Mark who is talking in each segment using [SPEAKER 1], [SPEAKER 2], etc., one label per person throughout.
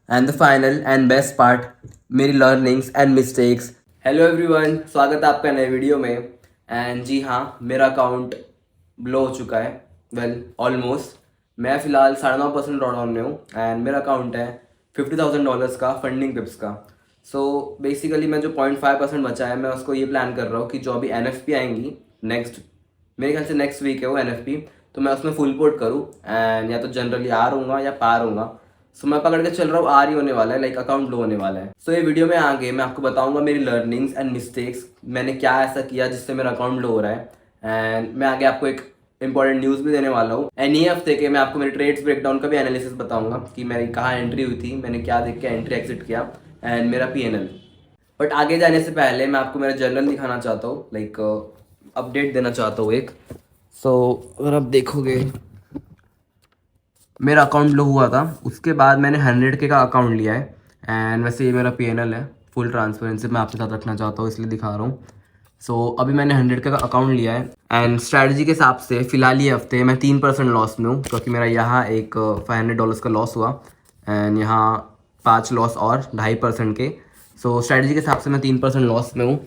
[SPEAKER 1] And the final and best part, मेरी learnings and mistakes. Hello everyone, स्वागत है आपका नए वीडियो में। एंड जी हाँ, मेरा अकाउंट ब्लो हो चुका है। Well almost. मैं फ़िलहाल 9.5% ड्रॉडाउन में हूँ एंड मेरा अकाउंट है $50,000 का फंडिंग पिप्स का। सो बेसिकली मैं जो 0.5% बचा है, मैं उसको ये प्लान कर रहा हूँ कि जो अभी NFP आएंगी नेक्स्ट, मेरे ख्याल से नेक्स्ट वीक है वो NFP, तो मैं उसमें फुल पोर्ट करूँ एंड या तो जनरली आर होऊंगा या पार होऊंगा। सो मैं पकड़ के चल रहा हूँ आर ही होने वाला है, लाइक अकाउंट लो होने वाला है। सो ये वीडियो में आगे मैं आपको बताऊंगा मेरी लर्निंग्स एंड मिस्टेक्स, मैंने क्या ऐसा किया जिससे मेरा अकाउंट लो हो रहा है। एंड मैं आगे आपको एक इंपॉर्टेंट न्यूज़ भी देने वाला हूँ। एंड ये हफ्ते के मैं आपको मेरे ट्रेड्स ब्रेकडाउन का भी एनालिसिस बताऊंगा कि मेरी कहाँ एंट्री हुई थी, मैंने क्या देख के एंट्री एग्जिट किया एंड मेरा PNL। बट आगे जाने से पहले मैं आपको मेरा जर्नल दिखाना चाहता हूँ, लाइक अपडेट देना चाहता हूँ एक। सो अगर आप देखोगे, मेरा अकाउंट लो हुआ था, उसके बाद मैंने 100K का अकाउंट लिया है। एंड वैसे ये मेरा PNL है, फुल ट्रांसपेरेंसी मैं आपके साथ रखना चाहता हूँ इसलिए दिखा रहा हूँ। सो अभी मैंने 100K का अकाउंट लिया है एंड स्ट्रैटेजी के हिसाब से फ़िलहाल ये हफ्ते मैं 3% लॉस में हूँ, क्योंकि मेरा यहाँ एक $500 का लॉस हुआ एंड यहाँ 5 लॉस और 2.5% के। सो स्ट्रैटेजी के हिसाब से मैं 3% लॉस में हूँ।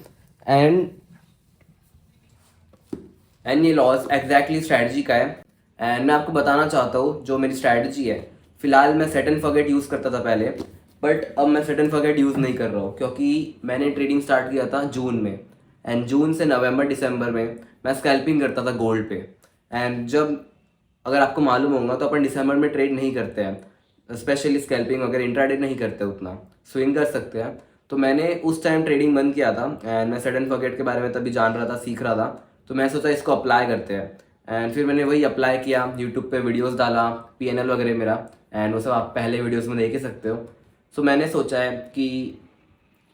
[SPEAKER 1] एंड ये लॉस एग्जैक्टली स्ट्रैटेजी का है। एंड मैं आपको बताना चाहता हूँ जो मेरी स्ट्रैटेजी है। फिलहाल मैं सेट एंड फॉरगेट यूज़ करता था पहले, बट अब मैं सेट एंड फॉरगेट यूज़ नहीं कर रहा हूँ, क्योंकि मैंने ट्रेडिंग स्टार्ट किया था जून में एंड जून से नवंबर दिसंबर में मैं स्कैल्पिंग करता था गोल्ड पे। एंड जब, अगर आपको मालूम होगा तो अपन दिसंबर में ट्रेड नहीं करते हैं, स्पेशली स्कैल्पिंग वगैरह इंट्राडे नहीं करते, उतना स्विंग कर सकते हैं। तो मैंने उस टाइम ट्रेडिंग बंद किया था एंड मैं सेट एंड फॉरगेट के बारे में तभी जान रहा था, सीख रहा था। तो मैं सोचा इसको अप्लाई करते हैं एंड फिर मैंने वही अप्लाई किया, यूट्यूब पे वीडियोस डाला, PNL वगैरह मेरा, एंड वो सब आप पहले वीडियोस में देख ही सकते हो। सो मैंने सोचा है कि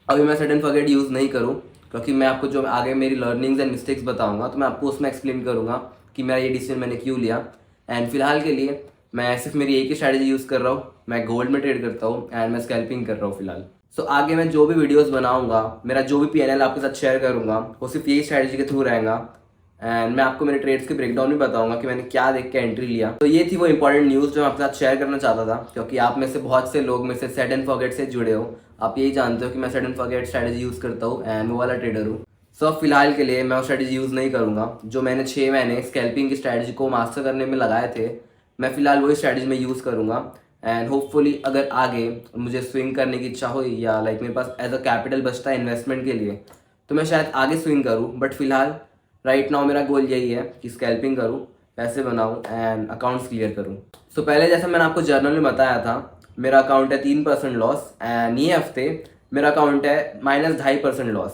[SPEAKER 1] अभी मैं सेट एंड फॉरगेट यूज़ नहीं करूँ, क्योंकि मैं आपको जो आगे मेरी लर्निंग्स एंड मिस्टेक्स बताऊंगा तो मैं आपको उसमें एक्सप्लेन करूँगा कि मेरा ये डिसीजन मैंने क्यों लिया। एंड फिलहाल के लिए मैं सिर्फ मेरी एक ही स्ट्रैटेजी यूज़ कर रहा हूँ, मैं गोल्ड में ट्रेड करता हूँ एंड मैं स्कैल्पिंग कर रहा हूँ फिलहाल। सो आगे मैं जो भी वीडियोस बनाऊंगा, मेरा जो भी PNL आपके साथ शेयर करूंगा, वो सिर्फ यही स्ट्रैटेजी के थ्रू रहेगा। एंड मैं आपको मेरे ट्रेड्स के ब्रेकडाउन भी बताऊंगा कि मैंने क्या देख के एंट्री लिया। तो ये थी वो इंपॉर्टेंट न्यूज़ जो मैं आपके साथ शेयर करना चाहता था, क्योंकि आप में से बहुत से लोग मेरे से सेट एंड फॉरगेट से जुड़े हो, आप यही जानते हो कि मैं set and forget strategy use करता हूँ एंड वो वाला ट्रेडर हूँ। सो अब फिलहाल के लिए मैं वो स्ट्रैटेजी यूज़ नहीं करूँगा। जो मैंने 6 महीने स्कैल्पिंग की स्ट्रैटेजी को मास्टर करने में लगाए थे, मैं फिलहाल वही स्ट्रैटेजी में यूज़ करूँगा। एंड होपफुली अगर आगे मुझे स्विंग करने की इच्छा हुई या लाइक मेरे पास एज अ कैपिटल बचता है इन्वेस्टमेंट के लिए, तो मैं शायद आगे स्विंग करूँ। बट फिलहाल राइट नाउ मेरा गोल यही है कि स्कैल्पिंग करूँ, पैसे बनाऊँ एंड अकाउंट्स क्लियर करूँ। सो पहले जैसा मैंने आपको जर्नल में बताया था, मेरा अकाउंट है 3% लॉस एंड ये हफ्ते मेरा अकाउंट है -2.5% लॉस।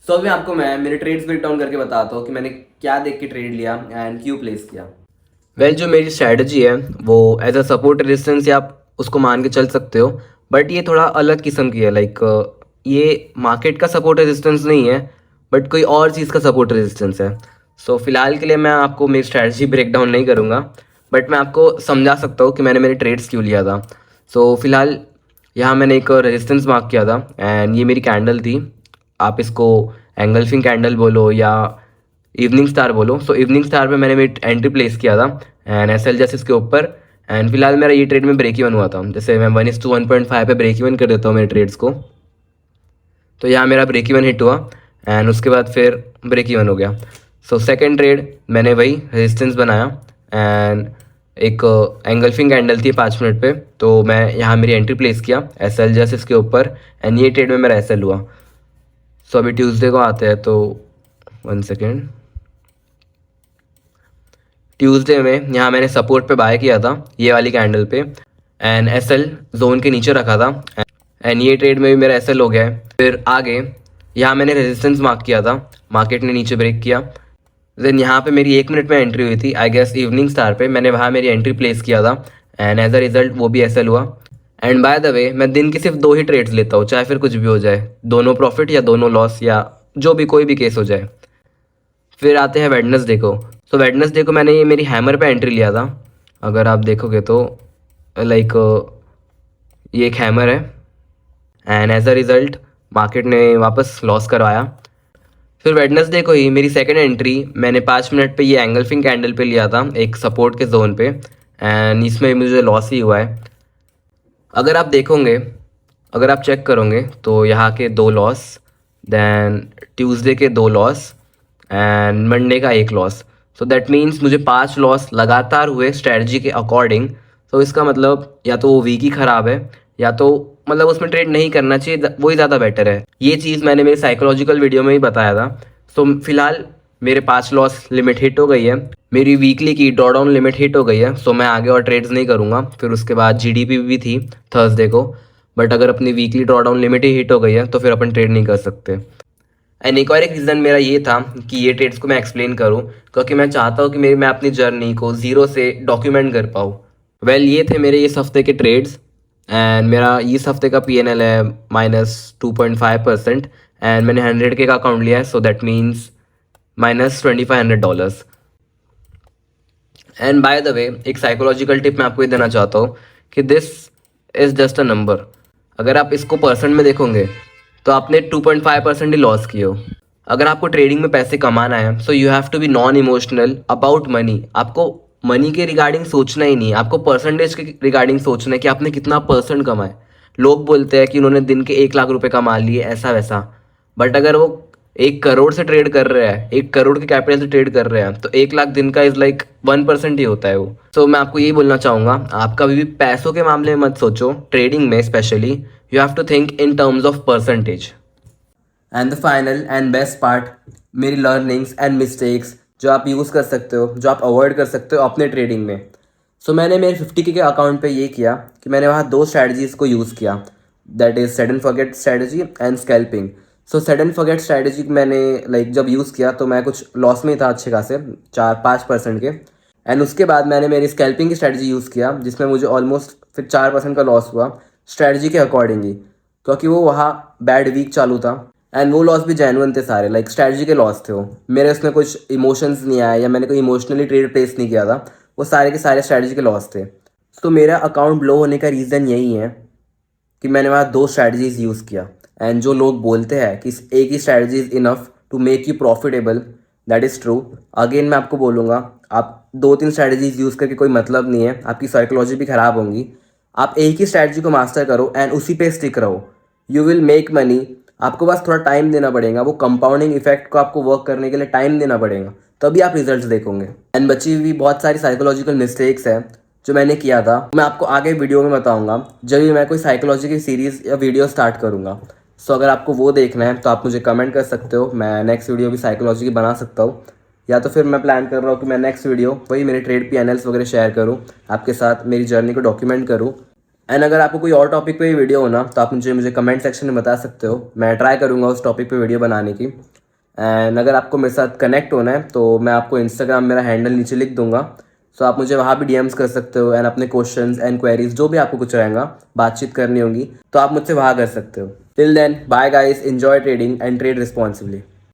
[SPEAKER 1] सो अभी आपको मैं मेरे ट्रेड्स ब्रेकडाउन करके बताता हूँ कि मैंने क्या देख के ट्रेड लिया एंड क्यों प्लेस किया। वेल जो मेरी स्ट्रैटेजी है वो एज अ सपोर्ट रेजिस्टेंस या आप उसको मान के चल सकते हो, बट ये थोड़ा अलग किस्म की है। लाइक ये मार्केट का सपोर्ट रेजिस्टेंस नहीं है, बट कोई और चीज़ का सपोर्ट रेजिस्टेंस है। सो फिलहाल के लिए मैं आपको मेरी स्ट्रैटेजी ब्रेक डाउन नहीं करूँगा, बट मैं आपको समझा सकता हूँ कि मैंने मेरे ट्रेड्स क्यों लिया था। सो फिलहाल यहाँ मैंने एक रेजिस्टेंस मार्क किया था एंड ये मेरी कैंडल थी। आप इसको एंगल्फिंग कैंडल बोलो या इवनिंग स्टार बोलो। सो इवनिंग स्टार पे मैंने मेरी एंट्री प्लेस किया था एंड SL जैसे इसके ऊपर। एंड फिलहाल मेरा ये ट्रेड में ब्रेक इवन हुआ था, जैसे मैं 1:1.5 पे ब्रेक इवन कर देता हूँ मेरे ट्रेड्स को। तो यहाँ मेरा ब्रेक इवन हिट हुआ एंड उसके बाद फिर ब्रेक इवन हो गया। सो सेकेंड ट्रेड मैंने वही रेजिस्टेंस बनाया एंड एक एंगल्फिंग कैंडल थी 5 मिनट पे, तो मैं यहाँ मेरी एंट्री प्लेस किया SL जैसे इसके ऊपर एंड ये ट्रेड में मेरा SL हुआ। सो अभी ट्यूसडे को आते हैं, तो 1 सेकेंड। ट्यूसडे में यहाँ मैंने सपोर्ट पे बाय किया था ये वाली कैंडल पे एंड SL जोन के नीचे रखा था एंड ये ट्रेड में भी मेरा SL हो गया है। फिर आगे यहाँ मैंने रेजिस्टेंस मार्क किया था, मार्केट ने नीचे ब्रेक किया। देन यहाँ पे मेरी 1 मिनट में एंट्री हुई थी, आई गेस इवनिंग स्टार पे, मैंने वहाँ मेरी एंट्री प्लेस किया था एंड एज अ रिजल्ट वो भी SL हुआ। एंड बाय द वे मैं दिन की सिर्फ 2 ही ट्रेड्स लेता हूँ, चाहे फिर कुछ भी हो जाए, दोनों प्रॉफिट या दोनों लॉस या जो भी कोई भी केस हो जाए। फिर आते हैं वेडनेसडे को। सो वेडनेसडे को मैंने ये मेरी हैमर पे एंट्री लिया था, अगर आप देखोगे तो लाइक ये एक हैमर है and as a result market ने वापस लॉस करवाया। फिर वेडनेसडे को ही मेरी सेकंड एंट्री मैंने 5 मिनट पे ये एंगल्फिंग कैंडल पे लिया था एक सपोर्ट के जोन पे एंड इसमें मुझे लॉस ही हुआ है। अगर आप देखोगे अगर आप चेक करोगे तो यहाँ के 2 लॉस, देन ट्यूसडे के 2 लॉस एंड मंडे का 1 लॉस। सो दैट मीन्स मुझे 5 लॉस लगातार हुए स्ट्रैटेजी के अकॉर्डिंग। तो इसका मतलब या तो वो वीक ही ख़राब है, या तो मतलब उसमें ट्रेड नहीं करना चाहिए, वही ज़्यादा बेटर है। ये चीज़ मैंने मेरे साइकोलॉजिकल वीडियो में ही बताया था। सो फिलहाल मेरे 5 लॉस लिमिट हिट हो गई है, मेरी वीकली की ड्रॉ डाउन लिमिट हिट हो गई है। सो मैं आगे और ट्रेड्स नहीं करूँगा। फिर उसके बाद जीडीपी भी थी थर्सडे को, बट अगर अपनी वीकली ड्रॉ डाउन लिमिट ही हिट हो गई है तो फिर अपन ट्रेड नहीं कर सकते। एंड एक और एक रीज़न मेरा ये था कि ये ट्रेड्स को मैं एक्सप्लेन करूँ, क्योंकि मैं चाहता हूँ कि मैं अपनी जर्नी को ज़ीरो से डॉक्यूमेंट कर पाऊँ। वेल ये थे मेरे इस हफ्ते के ट्रेड्स, एंड मेरा इस हफ्ते का PNL है -2.5%, एंड मैंने 100K का अकाउंट लिया है। So that means -$2500। And by the way एक साइकोलॉजिकल टिप मैं आपको ये देना चाहता हूँ कि this is just a number. अगर आप इसको परसेंट में देखोगे तो आपने 2.5% ही लॉस किए हो। अगर आपको ट्रेडिंग में पैसे कमाना है so you have to be non emotional about money. आपको मनी के रिगार्डिंग सोचना ही नहीं, आपको परसेंटेज के रिगार्डिंग सोचना है कि आपने कितना परसेंट कमाए। लोग बोलते हैं कि उन्होंने दिन के 1 लाख रुपए कमा लिए, ऐसा वैसा, बट अगर वो 1 करोड़ से ट्रेड कर रहे हैं, 1 करोड़ के कैपिटल से ट्रेड कर रहे हैं, तो 1 लाख दिन का इज लाइक 1% ही होता है वो। तो मैं आपको यही बोलना चाहूँगा, आप कभी भी पैसों के मामले में मत सोचो, ट्रेडिंग में specially you have to think in terms of percentage. And the final and best part, मेरी लर्निंग्स एंड मिस्टेक्स जो आप यूज़ कर सकते हो, जो आप अवॉइड कर सकते हो अपने ट्रेडिंग में। सो मैंने मेरे 50K के अकाउंट पे ये किया कि मैंने वहाँ 2 स्ट्रैटेजीज़ को यूज़ किया, that is set and forget strategy and scalping. So set and forget strategy मैंने जब यूज़ किया तो मैं कुछ लॉस में था अच्छे खासे 4-5% के। एंड उसके बाद मैंने मेरी स्कैल्पिंग की स्ट्रैटेजी यूज़ किया जिसमें मुझे ऑलमोस्ट फिर 4% का लॉस हुआ स्ट्रैटेजी के अकॉर्डिंग ही, क्योंकि वो वहाँ बैड वीक चालू था। एंड वो लॉस भी जेन्युइन थे सारे, स्ट्रैटेजी के लॉस थे वो, मेरे उसमें कुछ इमोशंस नहीं आए या मैंने कोई इमोशनली ट्रेड प्लेस नहीं किया था, वो सारे के सारे स्ट्रैटेजी के लॉस थे। तो मेरा अकाउंट लो होने का रीज़न यही है कि मैंने वहाँ 2 स्ट्रैटेजीज़ यूज़ किया। एंड जो लोग बोलते हैं कि एक ही strategy is enough to make you profitable, that is true. Again मैं आपको बोलूँगा, आप 2-3 स्ट्रैटेजीज़ यूज़ करके कोई मतलब नहीं है, आपकी साइकोलॉजी भी ख़राब होंगी। आप एक ही स्ट्रैटेजी को मास्टर करो एंड उसी पे स्टिक रहो, यू विल मेक मनी। आपको बस थोड़ा टाइम देना पड़ेगा, वो कंपाउंडिंग इफेक्ट को आपको वर्क करने के लिए टाइम देना पड़ेगा, तभी आप रिजल्ट्स देखोगे। एंड बची हुई बहुत सारी साइकोलॉजिकल मिस्टेक्स हैं जो मैंने किया था, मैं आपको आगे वीडियो में बताऊंगा जब भी मैं कोई साइकोलॉजी की सीरीज़ या वीडियो स्टार्ट करूंगा। सो अगर आपको वो देखना है तो आप मुझे कमेंट कर सकते हो, मैं नेक्स्ट वीडियो भी साइकोलॉजी की बना सकता हूँ, या तो फिर मैं प्लान कर रहा हूँ कि मैं नेक्स्ट वीडियो वही मेरे ट्रेड PNLs वगैरह शेयर करूँ आपके साथ, मेरी जर्नी को डॉक्यूमेंट करूँ। एंड अगर आपको कोई और टॉपिक पे वीडियो हो ना तो आप मुझे कमेंट सेक्शन में बता सकते हो, मैं ट्राई करूँगा उस टॉपिक पे वीडियो बनाने की। एंड अगर आपको मेरे साथ कनेक्ट होना है तो मैं आपको इंस्टाग्राम मेरा हैंडल नीचे लिख दूंगा, सो आप मुझे वहाँ भी DMs कर सकते हो एंड अपने क्वेश्चंस एंड क्वेरीज जो भी आपको कुछ रहेगा बातचीत करनी होगी तो आप मुझसे वहाँ कर सकते हो। Till then bye guys, enjoy trading and trade responsibly.